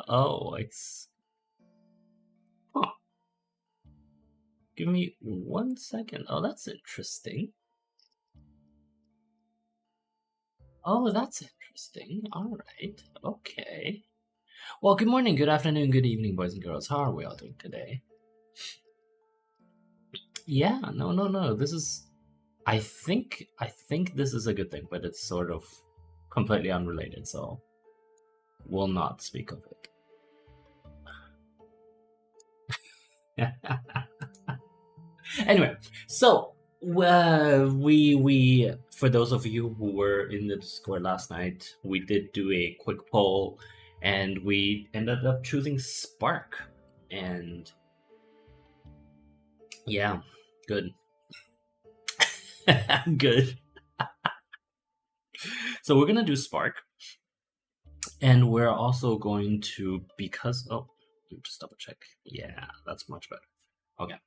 Oh, it's. Huh. Give me 1 second. Oh, that's interesting. Oh, that's interesting. All right. Okay. Well, good morning, good afternoon, good evening, boys and girls. How are we all doing today? Yeah, no. This is. I think this is a good thing, but it's sort of completely unrelated, so we'll not speak of it. Anyway, so we for those of you who were in the Discord last night, we did do a quick poll, and we ended up choosing Spark, and yeah, good, good. So we're gonna do Spark, and we're also going to because just double check. Yeah, that's much better. Okay,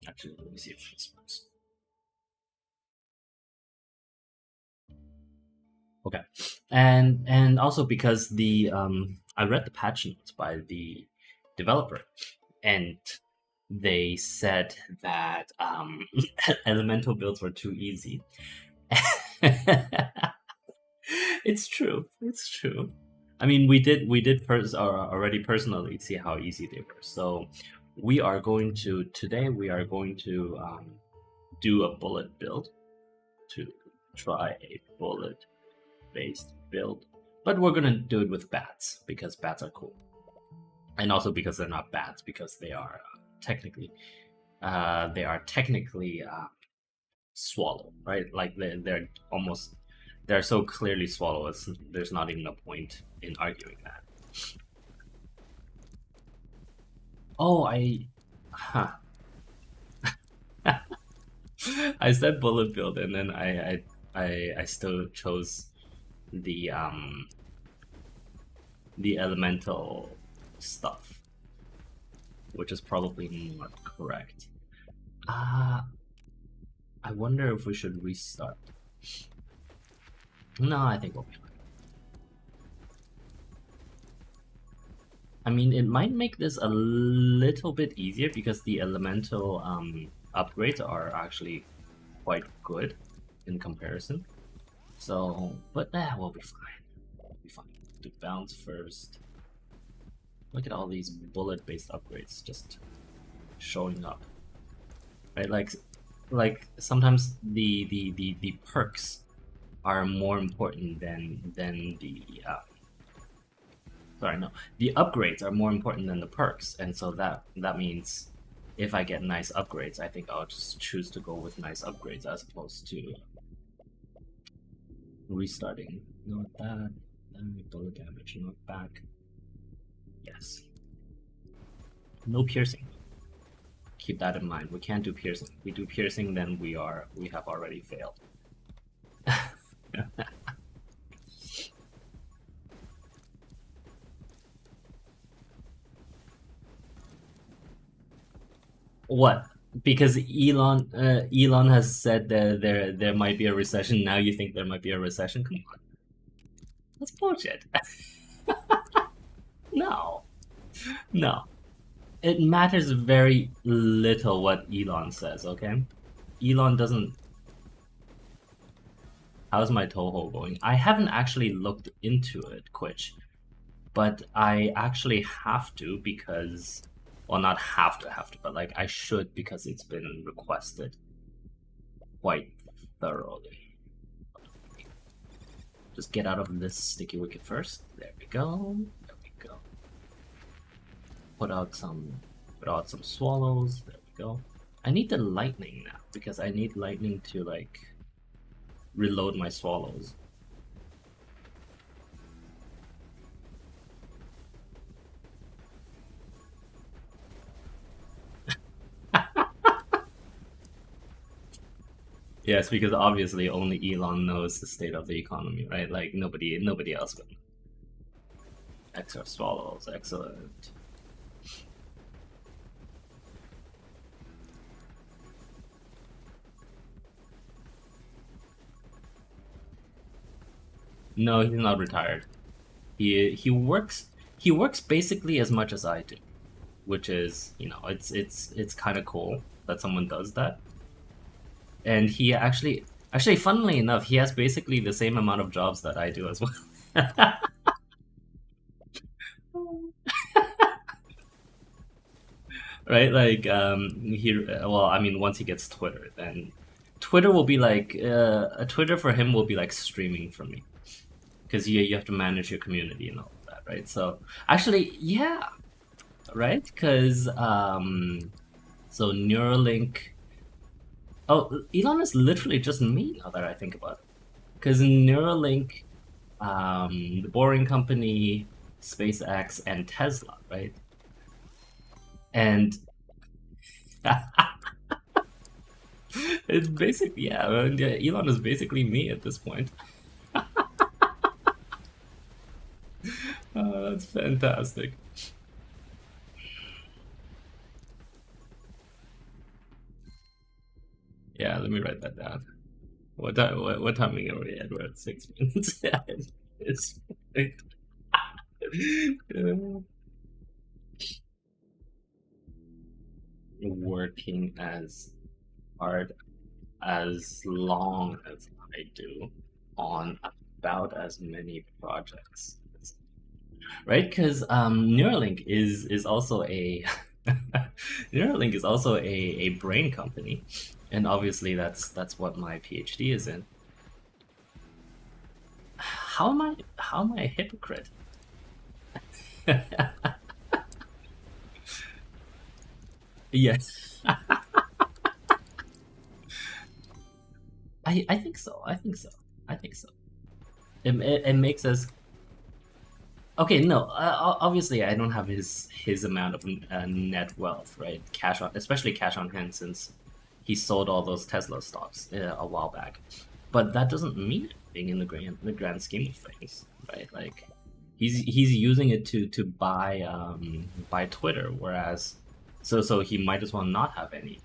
actually, let me see if this works. Okay, and also because the I read the patch notes by the developer, and they said that elemental builds were too easy. It's true. It's true. I mean, we did already personally see how easy they were. So today we are going to do a bullet build to try a bullet based build, but we're gonna do it with bats because bats are cool, and also because they're not bats because technically they are technically swallow, right? Like they're so clearly swallow. There's not even a point in arguing that. Oh, huh. I said bullet build, and then I still chose the elemental stuff, which is probably not correct. I wonder if we should restart. No, I think we'll be fine. I mean, it might make this a little bit easier because the elemental upgrades are actually quite good in comparison. So, but we'll be fine. We'll be fine. Do bounce first. Look at all these bullet-based upgrades just showing up, right? Like sometimes the perks are more important than the sorry, no, the upgrades are more important than the perks, and so that means if I get nice upgrades, I think I'll just choose to go with nice upgrades as opposed to restarting. Not that. Bullet damage, not back. Yes. No piercing. Keep that in mind. We can't do piercing. If we do piercing, then we have already failed. What? Because Elon has said that there might be a recession. Now you think there might be a recession? Come on, that's bullshit. No, no. It matters very little what Elon says. Okay, Elon doesn't. How's my Toho going? I haven't actually looked into it, Quitch, but I actually have to because, well, not have to, but like I should because it's been requested quite thoroughly. Just get out of this sticky wicket first. There we go. There we go. Put out some swallows. There we go. I need the lightning now because I need lightning to like reload my swallows. Yes, because obviously only Elon knows the state of the economy, right? Like nobody else will. Extra swallows, excellent. No, he's not retired. He works basically as much as I do, which is, it's kind of cool that someone does that. And he actually, funnily enough, he has basically the same amount of jobs that I do as well. Right? Like, well, I mean, once he gets Twitter, then Twitter will be like, a Twitter for him will be like streaming for me, because you have to manage your community and all of that, right? So actually, yeah, right? Because so Neuralink. Oh, Elon is literally just me now that I think about it. Because Neuralink, the Boring Company, SpaceX, and Tesla, right? And it's basically, yeah, Elon is basically me at this point. That's fantastic. Yeah, let me write that down. What timing are we at? We're at 6 minutes. It's working as hard as long as I do on about as many projects, right? Because Neuralink is also a Neuralink is also a brain company, and obviously that's what my PhD is in. How am I a hypocrite? Yes, I think so. I think so. I think so. It makes us okay. No, obviously I don't have his amount of net wealth, right? Cash on, especially cash on hand, since he sold all those Tesla stocks a while back. But that doesn't mean anything in the grand scheme of things, right? Like he's using it to buy Twitter, whereas so he might as well not have any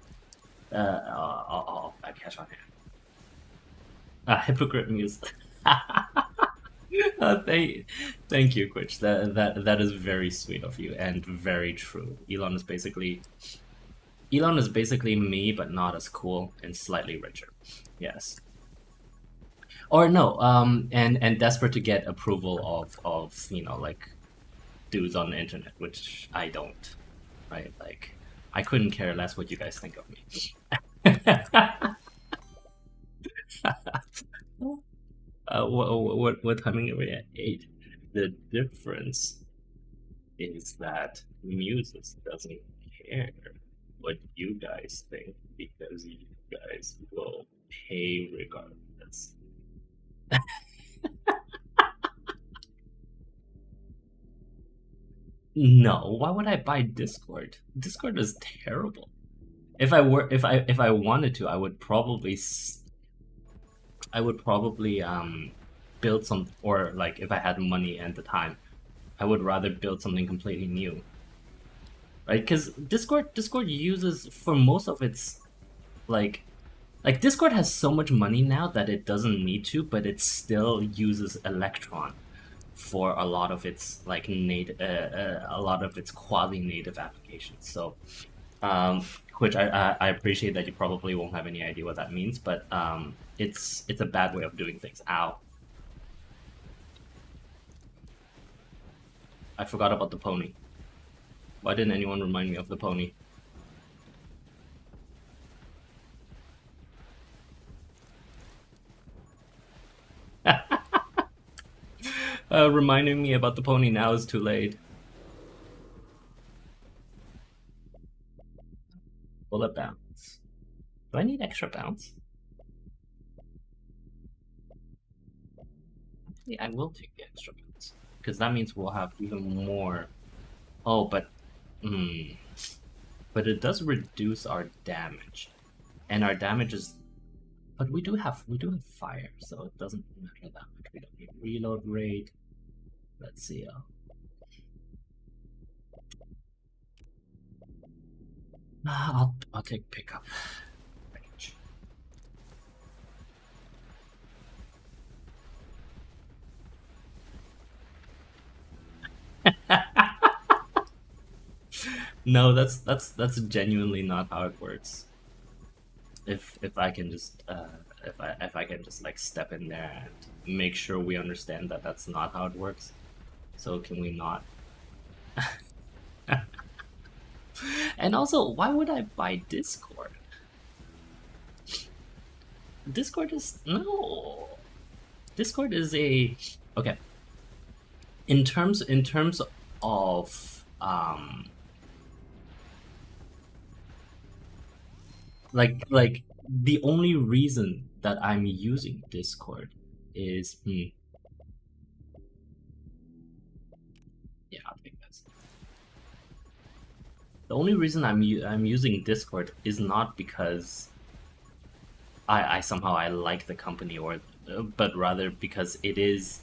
all that cash on hand. Hypocrite muse. Thank you, Quitch. That is very sweet of you and very true. Elon is basically me, but not as cool and slightly richer. Yes. Or no, and desperate to get approval of like dudes on the internet, which I don't. Right? Like I couldn't care less what you guys think of me. What timing are we at? 8. The difference is that Muses doesn't care what you guys think because you guys will pay regardless. No, why would I buy Discord? Discord is terrible. If I wanted to, I would probably build some, or like if I had money and the time, I would rather build something completely new, right? Because Discord uses for most of its like Discord has so much money now that it doesn't need to, but it still uses Electron for a lot of its a lot of its quasi-native applications. So, um, which I appreciate that you probably won't have any idea what that means, but it's a bad way of doing things. Ow! I forgot about the pony. Why didn't anyone remind me of the pony? Reminding me about the pony now is too late. Bullet bounce. Do I need extra bounce? Yeah, I will take the extra bounce because that means we'll have even more. Oh, but it does reduce our damage, and our damage is. But we do have fire, so it doesn't matter that much. We don't need reload rate. Let's see. I'll take pickup. Range. No, that's genuinely not how it works. If I can just if I can just like step in there and make sure we understand that that's not how it works. So can we not? And also, why would I buy Discord? Discord is no. Discord is a okay. In terms of like the only reason that I'm using Discord is yeah, I'll take this. The only reason I'm using Discord is not because I somehow I like the company or but rather because it is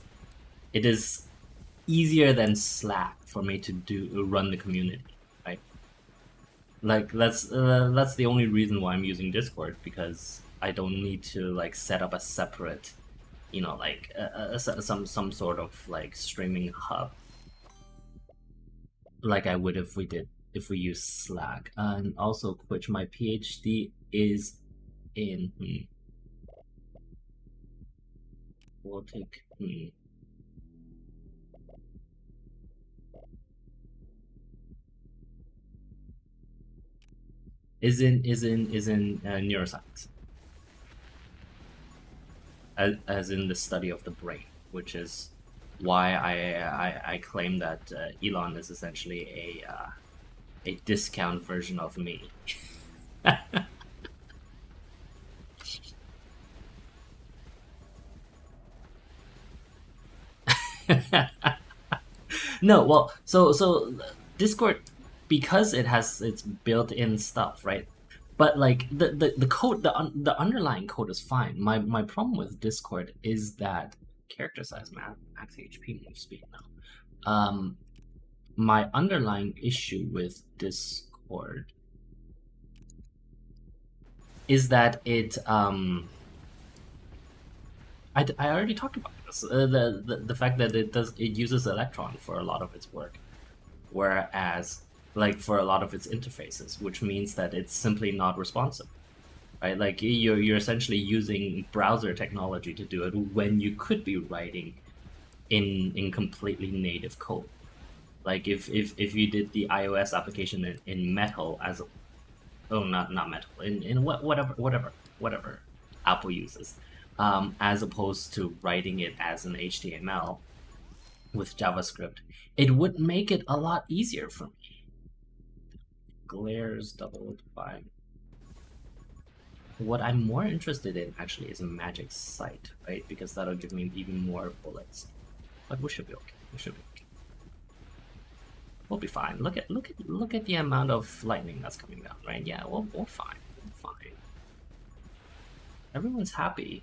easier than Slack for me to do run the community, right? Like that's the only reason why I'm using Discord because I don't need to like set up a separate, like some sort of like streaming hub like I would if we use Slack. And also, which my PhD is in. We'll take. Is in neuroscience, as in the study of the brain, which is why I claim that Elon is essentially a discount version of me. No, well, so Discord, because it has its built-in stuff, right? But like the code, the underlying code is fine. My problem with Discord is that character size, max HP, move speed now. My underlying issue with Discord is that I already talked about this. The fact that it uses Electron for a lot of its work, whereas like for a lot of its interfaces, which means that it's simply not responsive, right? Like you're essentially using browser technology to do it when you could be writing in completely native code. Like if you did the iOS application in Metal as not Metal in whatever Apple uses, as opposed to writing it as an HTML with JavaScript, it would make it a lot easier for me. Glares doubled by. What I'm more interested in actually is a magic sight, right? Because that'll give me even more bullets. But we should be okay. We should be okay. We'll be fine. Look at the amount of lightning that's coming down, right? Yeah, we're fine. We're fine. Everyone's happy.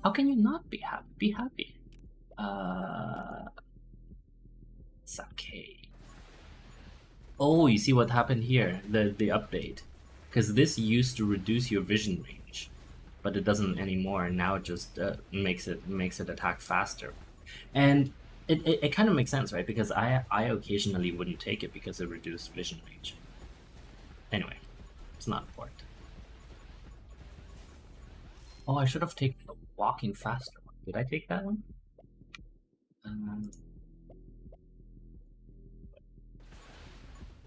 How can you not be happy? Be happy. Sake. Oh, you see what happened here? The update. Because this used to reduce your vision range, but it doesn't anymore. Now it just makes it attack faster. And it kind of makes sense, right? Because I occasionally wouldn't take it because it reduced vision range. Anyway, it's not important. Oh, I should have taken the walking faster one. Did I take that one?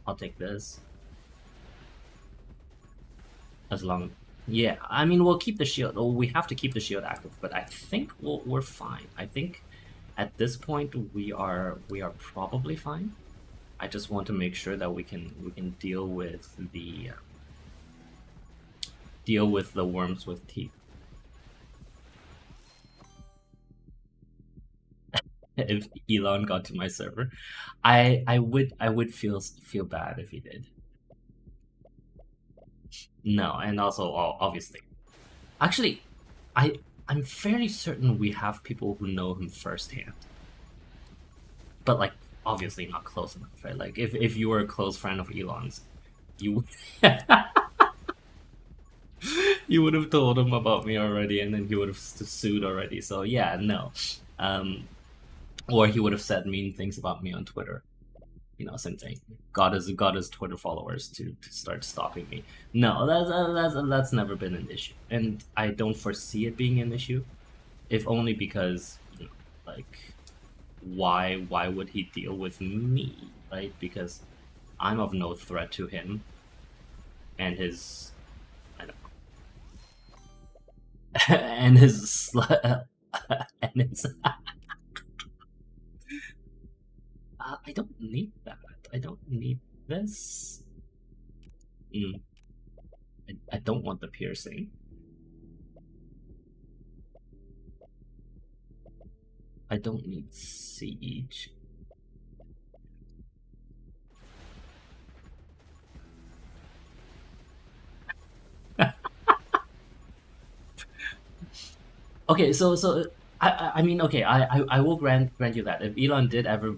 I'll take this. As long, yeah. I mean, we'll keep the shield. Oh, we have to keep the shield active, but I think we're fine. I think at this point we are probably fine. I just want to make sure that we can deal with the worms with teeth. If Elon got to my server, I would feel bad if he did. No, and also obviously, actually, I'm fairly certain we have people who know him firsthand, but like obviously not close enough, right? Like if you were a close friend of Elon's, you you would have told him about me already, and then he would have sued already. So yeah, no. Um, Or he would have said mean things about me on Twitter. You know, same thing. Got his Twitter followers to start stalking me. No, that's never been an issue, and I don't foresee it being an issue. If only because, you know, like, why would he deal with me, right? Because I'm of no threat to him and his, I don't know, and his and his. I don't need that. I don't need this. Mm, I don't want the piercing. I don't need siege. Okay, so I mean, okay, I will grant you that if Elon did ever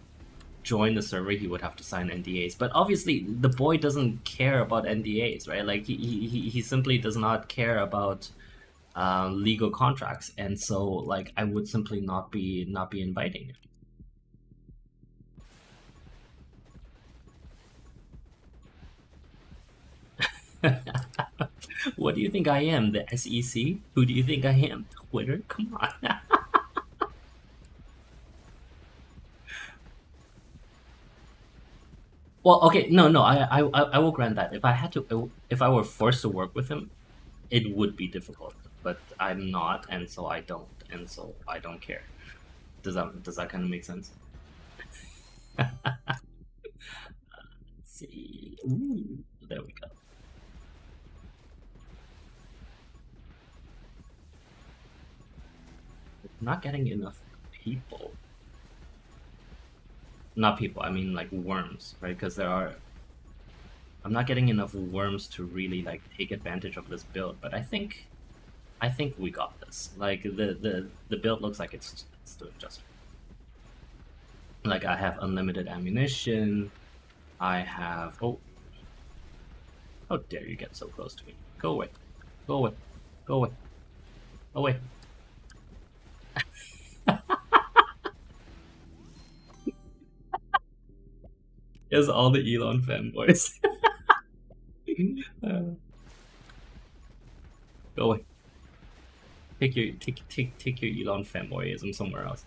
join the server, he would have to sign NDAs. But obviously, the boy doesn't care about NDAs, right? Like he simply does not care about legal contracts, and so like I would simply not be inviting him. What do you think I am? The SEC? Who do you think I am? Twitter? Come on. Well, okay, no, I will grant that. If I were forced to work with him, it would be difficult. But I'm not, and so I don't, and so I don't care. Does that kind of make sense? Let's see. Ooh, there we go. Not getting enough people. Not people. I mean like worms, right? Because I'm not getting enough worms to really like take advantage of this build. But I think we got this. Like the build looks like it's doing just like I have unlimited ammunition. I have how dare you get so close to me? Go away. Go away. Go away. Away. Here's all the Elon fanboys. uh, go away. Take your Elon fanboyism somewhere else.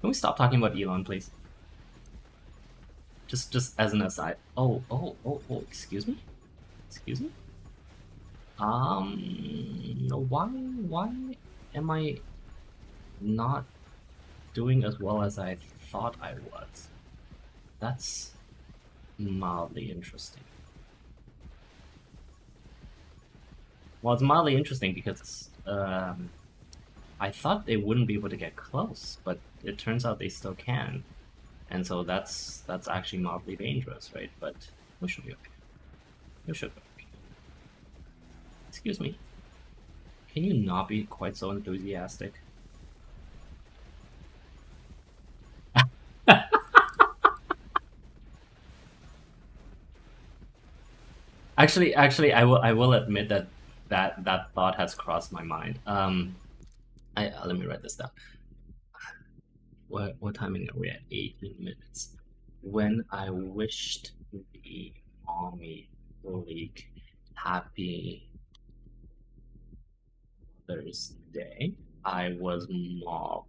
Can we stop talking about Elon, please? Just as an aside. Oh, excuse me? Excuse me? Why am I not doing as well as I thought I was? That's mildly interesting. Well, it's mildly interesting because I thought they wouldn't be able to get close, but it turns out they still can, and so that's actually mildly dangerous, right? But we should be okay. We should be okay. Excuse me. Can you not be quite so enthusiastic? Actually, I will admit that thought has crossed my mind. Let me write this down. What timing are we at? 18 minutes. When I wished the mommy league happy Thursday, I was mob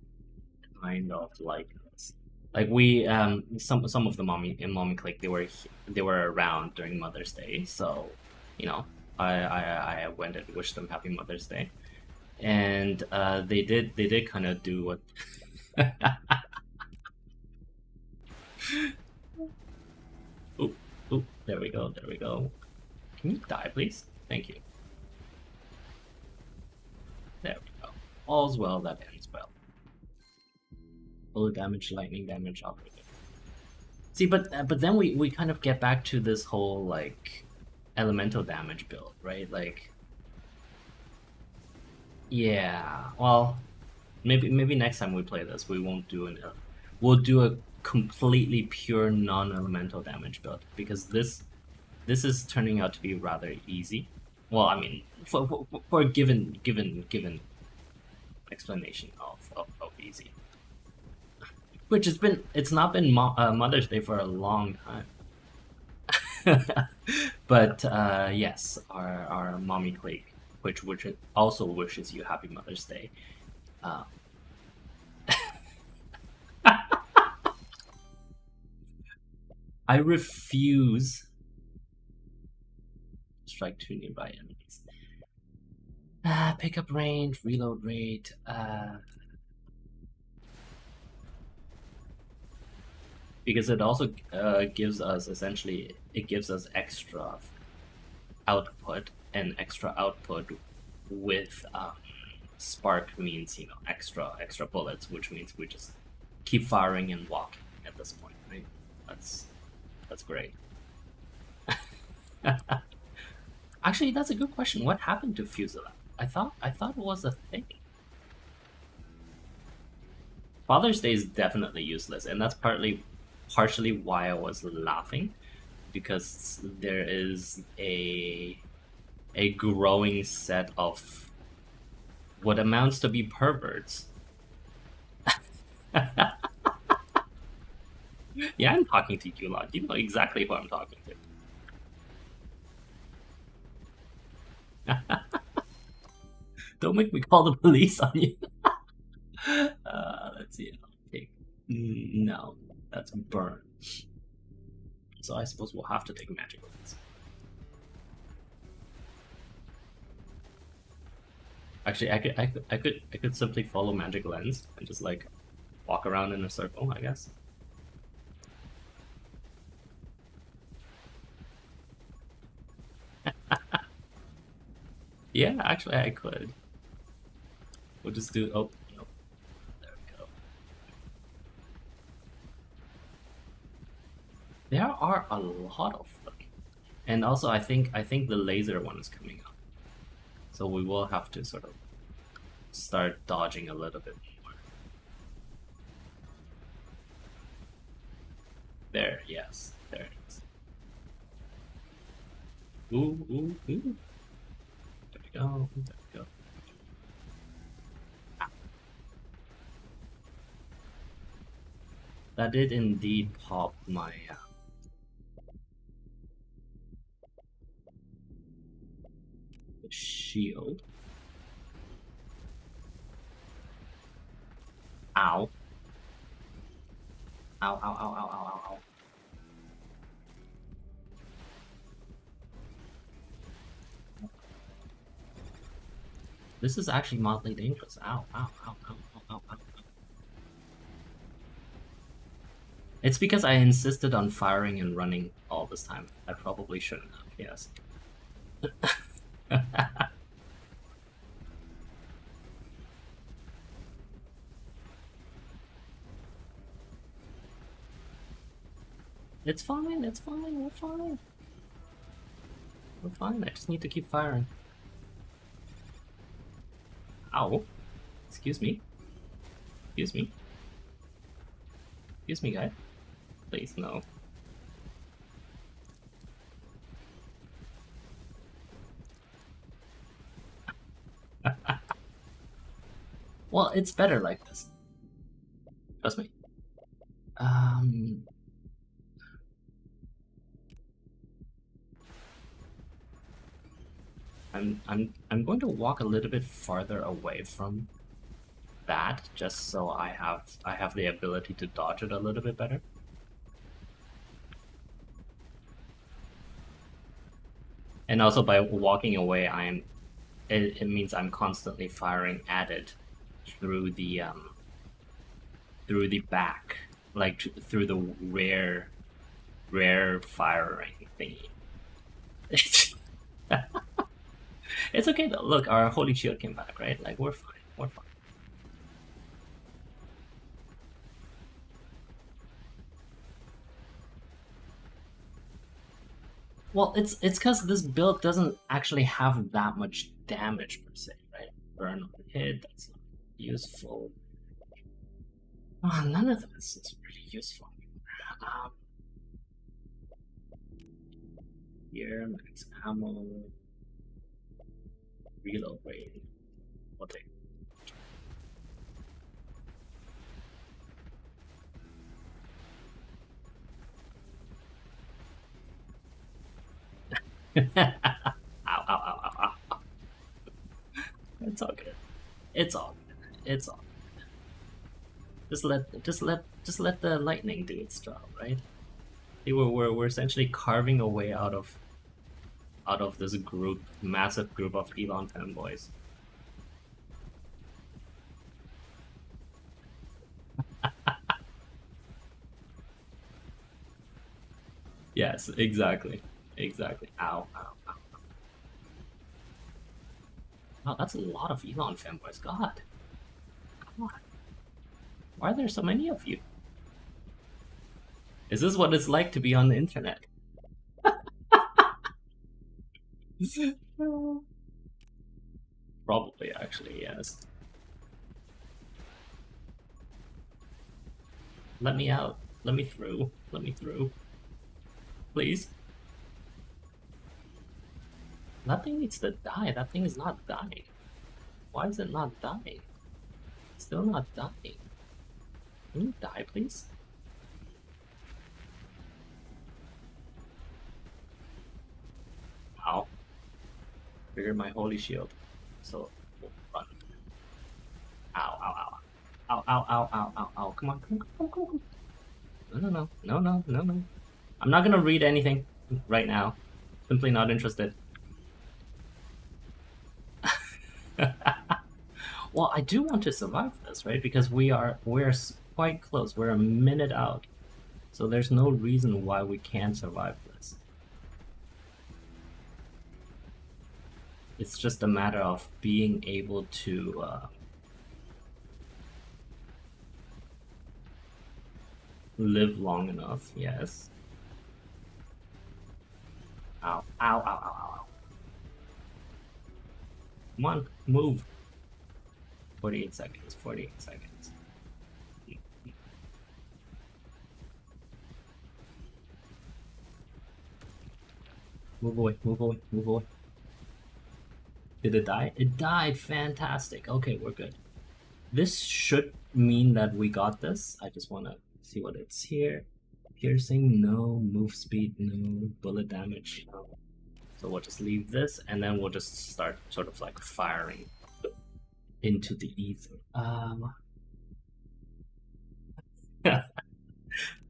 kind of like this. Like we some of the mommy clique they were around during Mother's Day, so you know I went and wished them happy Mother's Day, and they did kind of do what. Oop, oop, there we go, there we go. Can you die, please? Thank you. There we go. All's well that ends well. Bullet damage, lightning damage, operative. See, but then we kind of get back to this whole like elemental damage build, right? Like, yeah. Well, maybe next time we play this, we won't do we'll do a completely pure non-elemental damage build because this is turning out to be rather easy. Well, I mean, for a given explanation of easy. Which it's not been Mother's Day for a long time. But yes, our mommy Quake, which also wishes you happy Mother's Day. Uh, I refuse strike 2 nearby enemies. Pickup range, reload rate. Because it also gives us essentially it gives us extra output, and extra output with spark means extra bullets, which means we just keep firing and walking at this point, right? That's great. Actually, that's a good question. What happened to Fuselage? I thought it was a thing. Father's Day is definitely useless, and that's partially why I was laughing, because there is a growing set of what amounts to be perverts. Yeah, I'm talking to you lot. You know exactly who I'm talking to. Don't make me call the police on you. Let's see. Okay. No, that's burn. So I suppose we'll have to take magic lens. Actually, I could simply follow magic lens and just like walk around in a circle, I guess. Yeah, actually, I could. We'll just do. Oh, no. There we go. There are a lot of them, and also I think the laser one is coming up, so we will have to sort of start dodging a little bit more. There, yes, there it is. Ooh, ooh, ooh. There we go. There we go. Ah, that did indeed pop my shield. Ow. Ow, ow, ow, ow, ow, ow, ow. This is actually mildly dangerous. Ow, ow, ow, ow, ow, ow, ow. It's because I insisted on firing and running all this time. I probably shouldn't have, yes. It's fine, it's fine, we're fine. We're fine, I just need to keep firing. Ow. Excuse me. Excuse me. Excuse me, guy. Please, no. Well, it's better like this. Trust me. I'm going to walk a little bit farther away from that, just so I have the ability to dodge it a little bit better. And also by walking away, it means I'm constantly firing at it through the back, like through the rare firing thingy. It's okay though. Look, our holy shield came back, right? Like we're fine. We're fine. Well, it's because this build doesn't actually have that much damage per se, right? Burn on hit, that's not useful. Oh, none of this is really useful. Um, here, max ammo, reload rate. We'll take. Ow, ow, ow, ow, ow. It's all good. It's all good. It's all good. Just let the lightning do its job, right? We're essentially carving a way out of this group, massive group of Elon fanboys. Yes, exactly. Exactly. Ow, ow, ow. Wow, that's a lot of Elon fanboys. God. God. Why are there so many of you? Is this what it's like to be on the internet? Probably, actually, yes. Let me out. Let me through. Let me through. Please. That thing needs to die. That thing is not dying. Why is it not dying? Still not dying. Can you die, please? Ow. Triggered my holy shield. So, run. Ow, ow, ow. Ow, ow, ow, ow, ow, ow. Come on, come on, come on, come on. No, no, no, no, no, no, no. I'm not gonna read anything right now. Simply not interested. Well, I do want to survive this, right? Because we're quite close. We're a minute out. So there's no reason why we can't survive this. It's just a matter of being able to live long enough, yes. Ow, ow, ow, ow, ow, ow. Come on, move. 48 seconds, 48 seconds. Move away, move away, move away. Did it die? It died, fantastic. Okay, we're good. This should mean that we got this. I just want to see what it's here. Piercing, no. Move speed, no. Bullet damage, no. So we'll just leave this, and then we'll just start sort of like firing into the ether.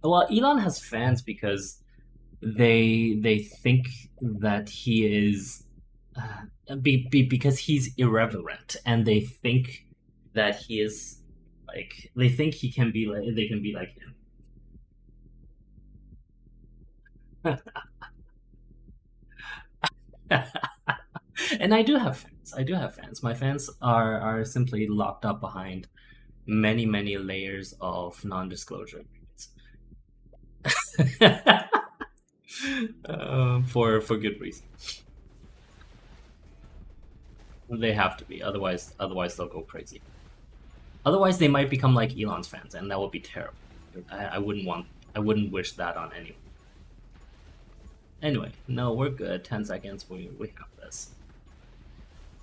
Well, Elon has fans because they think that he is because he's irreverent, and they think that he is like they think he can be like they can be like him. And I do have fans. I do have fans. My fans are simply locked up behind many layers of non-disclosure agreements. For good reason. They have to be, otherwise they'll go crazy. Otherwise, they might become like Elon's fans, and that would be terrible. I wouldn't wish that on anyone. Anyway, no, we're good. 10 seconds. We have this.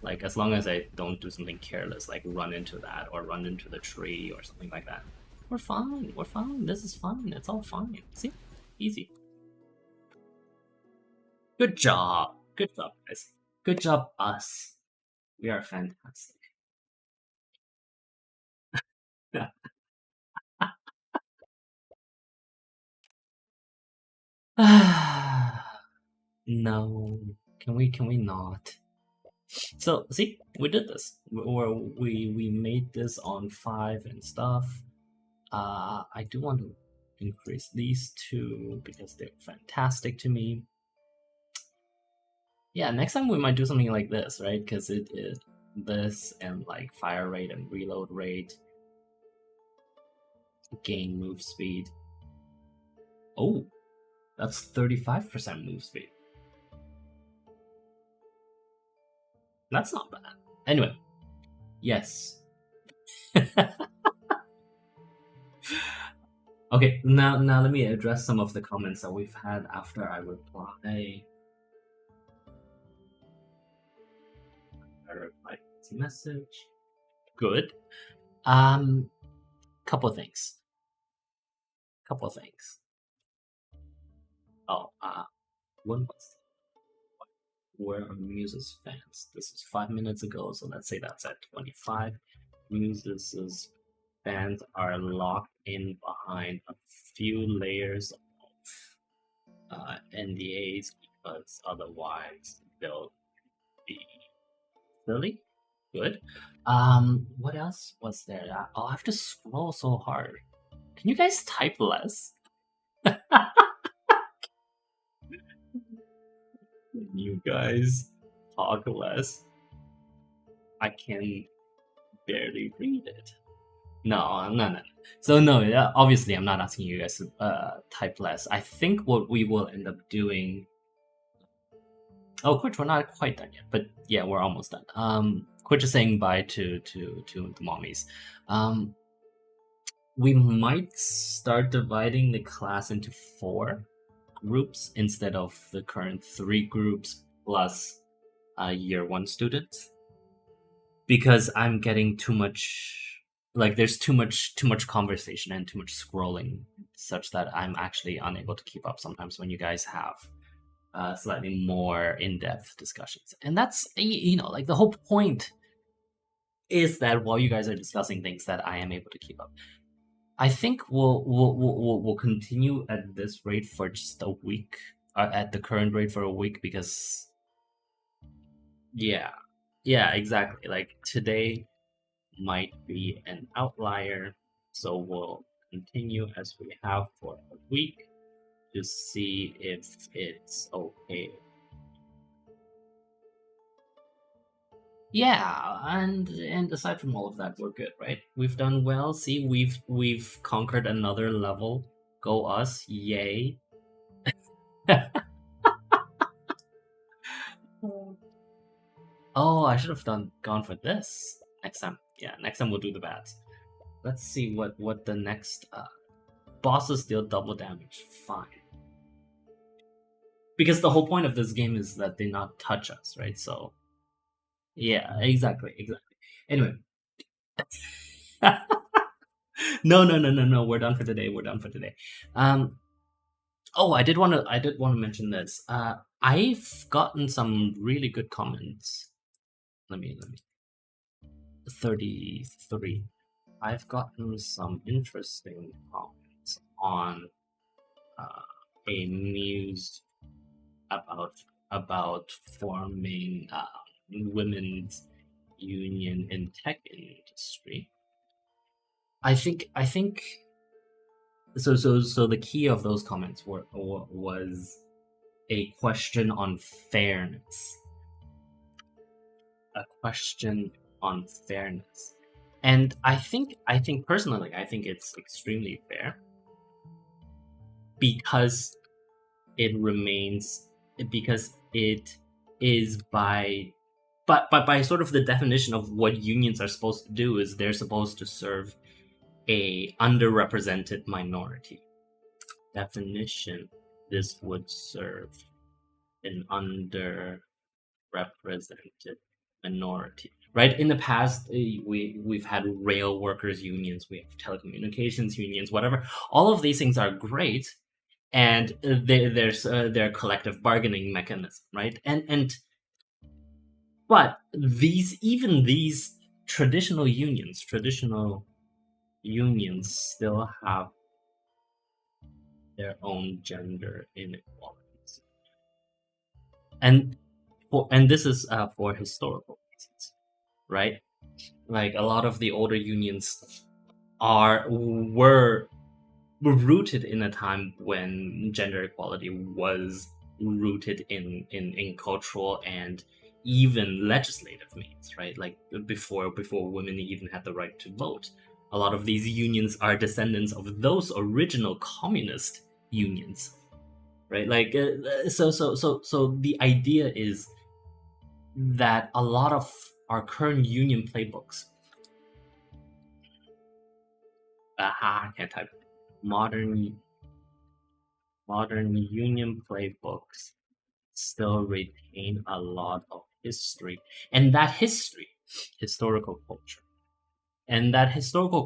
Like, as long as I don't do something careless, like run into that or run into the tree or something like that, we're fine. We're fine. This is fine. It's all fine. See, easy. Good job. Good job, guys. Good job, us. We are fantastic. No, can we not? So see, we did this, or we made this on 5 and stuff. I do want to increase these two because they're fantastic to me. Yeah, next time we might do something like this, right? Because it is this and like fire rate and reload rate, gain move speed. Oh, that's 35% move speed. That's not bad. Anyway, yes. Okay, now let me address some of the comments that we've had after I reply. I replied to message. Good. Couple things. Couple things. Oh, when was where are Muses fans? This is 5 minutes ago, so let's say that's at 25. Muses fans are locked in behind a few layers of NDAs because otherwise they'll be silly. Good. What else was there? I'll have to scroll so hard. Can you guys type less? You guys talk less. I can barely read it. No. So no, obviously I'm not asking you guys to type less. I think what we will end up doing. Oh, Quitch, we're not quite done yet, but yeah, we're almost done. Quitch is saying bye to the mommies. We might start dividing the class into 4 groups instead of the current 3 groups plus year 1 students, because I'm getting too much, like there's too much conversation and too much scrolling, such that I'm actually unable to keep up sometimes when you guys have slightly more in-depth discussions. And that's, like the whole point is that while you guys are discussing things, that I am able to keep up. I think we'll continue at this rate for just a week, at the current rate for a week, because yeah, exactly. Like today might be an outlier, so we'll continue as we have for a week to see if it's okay. Yeah, and aside from all of that, we're good, right? We've done well. See, we've conquered another level. Go us, yay! Oh, I should have gone for this next time. Yeah, next time we'll do the bats. Let's see what the next bosses deal double damage. Fine. Because the whole point of this game is that they not touch us, right? So yeah, exactly. Anyway. No. We're done for today. Oh, I did want to mention this. I've gotten some really good comments. Let me 33. I've gotten some interesting comments on a news about forming women's union in tech industry. I think so. The key of those comments was a question on fairness. A question on fairness. And I think personally, I think it's extremely fair, because it is by sort of the definition of what unions are supposed to do, is they're supposed to serve a underrepresented minority. Definition: this would serve an underrepresented minority. Right? In the past, we've had rail workers unions, we have telecommunications unions, whatever. All of these things are great, and there's their collective bargaining mechanism, right? But these traditional unions still have their own gender inequalities, and this is for historical reasons, right? Like a lot of the older unions were rooted in a time when gender equality was rooted in cultural and even legislative means, right? Like before women even had the right to vote. A lot of these unions are descendants of those original communist unions, right? Like so the idea is that a lot of our current union playbooks, I can't type, modern union playbooks still retain a lot of history, and that historical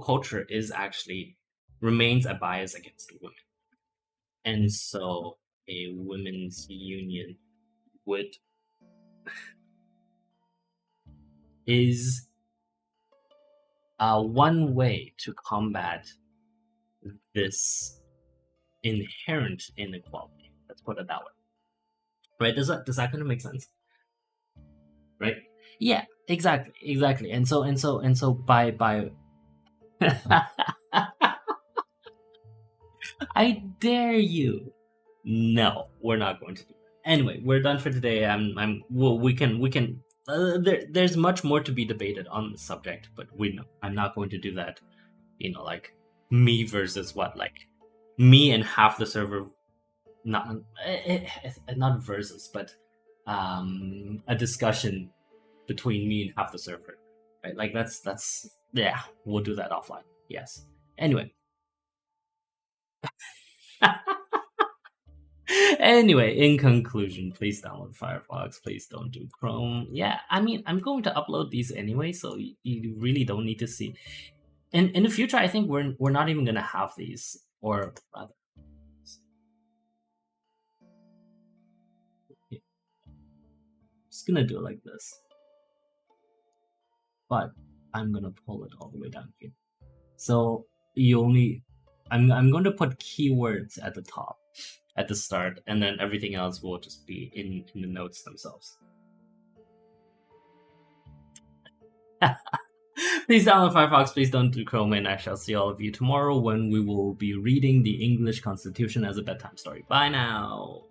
culture, is actually remains a bias against women. And so a women's union would is one way to combat this inherent inequality. Let's put it that way. Right? Does that kind of make sense? Right? Yeah, exactly. And so by I dare you. No, we're not going to do that. Anyway, we're done for today. Well, we can there's much more to be debated on the subject, but I'm not going to do that. Like me versus what, like me and half the server, not versus, but a discussion between me and half the server, right? Like that's yeah, we'll do that offline. Yes. Anyway. Anyway, in conclusion, please download Firefox. Please don't do Chrome. Yeah, I mean, I'm going to upload these anyway, so you really don't need to see. In the future, I think we're not even gonna have these, or rather, yeah, just gonna do it like this. But I'm gonna pull it all the way down here. So I'm going to put keywords at the top, at the start, and then everything else will just be in the notes themselves. Please download Firefox, please don't do Chrome, and I shall see all of you tomorrow when we will be reading the English Constitution as a bedtime story. Bye now!